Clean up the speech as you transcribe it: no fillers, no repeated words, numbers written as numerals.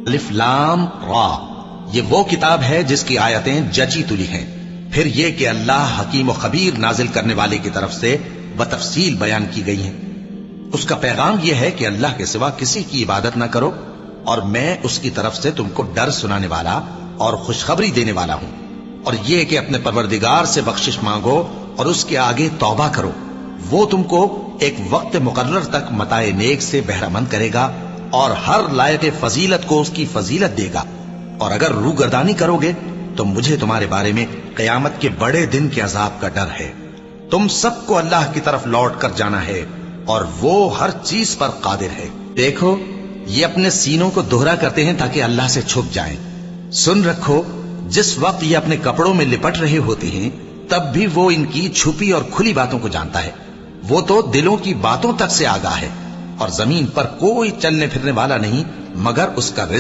الف لام را، یہ وہ کتاب ہے جس کی آیتیں جچی تلی ہیں۔ پھر یہ کہ اللہ حکیم و خبیر نازل کرنے والے کی طرف سے بتفصیل بیان کی گئی ہیں۔ اس کا پیغام یہ ہے کہ اللہ کے سوا کسی کی عبادت نہ کرو، اور میں اس کی طرف سے تم کو ڈر سنانے والا اور خوشخبری دینے والا ہوں، اور یہ کہ اپنے پروردگار سے بخشش مانگو اور اس کے آگے توبہ کرو، وہ تم کو ایک وقت مقرر تک متاع نیک سے بہرہ مند کرے گا اور ہر لائق فضیلت کو اس کی فضیلت دے گا، اور اگر روگردانی کرو گے تو مجھے تمہارے بارے میں قیامت کے بڑے دن کے عذاب کا ڈر ہے۔ تم سب کو اللہ کی طرف لوٹ کر جانا ہے اور وہ ہر چیز پر قادر ہے۔ دیکھو یہ اپنے سینوں کو دوہرا کرتے ہیں تاکہ اللہ سے چھپ جائیں۔ سن رکھو جس وقت یہ اپنے کپڑوں میں لپٹ رہے ہوتے ہیں تب بھی وہ ان کی چھپی اور کھلی باتوں کو جانتا ہے۔ وہ تو دلوں کی باتوں تک سے آگاہ ہے، اور زمین پر کوئی چلنے پھرنے والا نہیں مگر اس کا رزق